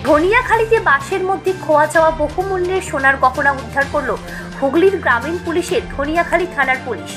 ধনিয়াখালীতে বাসের মধ্যে খোয়া যাওয়া বহুমূল্যের সোনার গহনা উদ্ধার করল হুগলির গ্রামীণ পুলিশের ধনিয়াখালী থানার পুলিশ।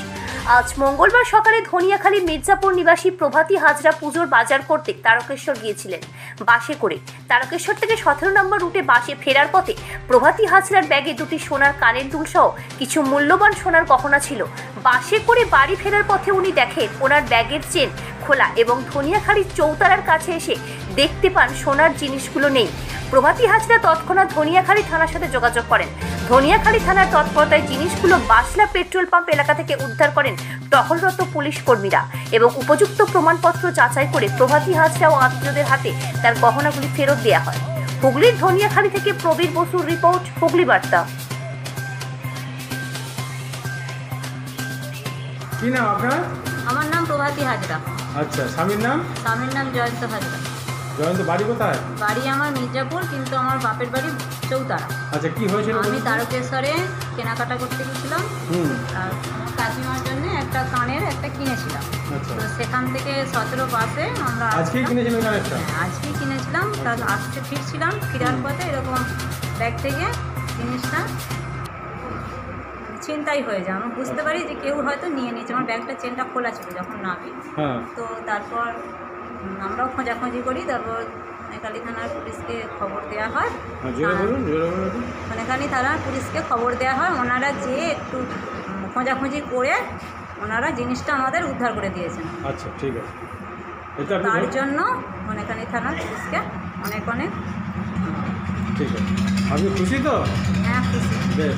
আজ মঙ্গলবার সকালে ধনিয়াখালী মির্জাপুর নিবাসী প্রভাতী হাজরা পুজোর বাজার করতে তারকেশ্বর গিয়েছিলেন বাসে করে। তারকেশ্বর থেকে 17 নম্বর রুটে বাসে ফেরার পথে প্রভাতী হাজরার ব্যাগে দুটি সোনার কানের দুল সহ কিছু মূল্যবান সোনার গহনা ছিল। বাসে করে বাড়ি ফেরার পথে উনি দেখেন ওনার ব্যাগের চেন খোলা এবং ধনিয়াখালীর চৌতারার কাছে এসে দেখতে পান সোনার জিনিসগুলো নেই। প্রভাতী হাজরা তৎক্ষণাৎ ধনিয়াখালী থানার সাথে যোগাযোগ করেন। ধনিয়াখালী থানার তৎপরতায় জিনিসগুলো বাসলা পেট্রোল পাম্প এলাকা থেকে উদ্ধার করেন টহলরত পুলিশ কর্মীরা এবং উপযুক্ত প্রমাণপত্র যাচাই করে প্রভাতী হাজরা ও আত্মীয়দের হাতে তার গহনাগুলি ফেরত দেওয়া হয়। হুগলির ধনিয়াখালী থেকে প্রবীর বসুর রিপোর্ট, হুগলি বার্তা। কি নাম আপনার? আমার নাম প্রভাতী হাজরা। আচ্ছা, স্বামীর নাম? স্বামীর নাম জয়ন্ত হাজরা। জয়ন্ত, বাড়ি কোথায়? বাড়ি আমার মির্জাপুর, কিন্তু আমার বাপের বাড়ি চৌতারা। আচ্ছা, কি হয়েছিল? আমি তারকেশ্বরে কেনাকাটা করতে গেছিলাম আর আমার কাকিমার জন্য একটা কানের একটা কিনেছিলাম। আচ্ছা, তো সেখান থেকে 17 বাসে আমরা আজকেই কিনেছিলেন কানেরটা? আজকেই কিনেছিলাম। তার আসতে ফিরছিলাম, ফেরার পথে এরকম ব্যাগ থেকে জিনিসটা চিন্তাই হয়ে যায়। আমি বুঝতে পারি যে কেউ হয়তো নিয়ে নিয়েছে। আমার ব্যাগটা চেনটা খোলা ছিল যখন নামি। হ্যাঁ। তো তারপর আমরাও খোঁজাখুঁজি করি। তারপর ধনেখালী থানার পুলিশকে খবর দেওয়া হয়। ধনেখালী থানার পুলিশকে খবর দেওয়া হয়। ওনারা যেয়ে একটু খোঁজাখুঁজি করে ওনারা জিনিসটা আমাদের উদ্ধার করে দিয়েছেন। আচ্ছা, ঠিক আছে। তার জন্য ধনেখালী থানার পুলিশকে অনেক অনেক ঠিক আছে। আপনি খুশি তো? হ্যাঁ, খুশি। বেশ।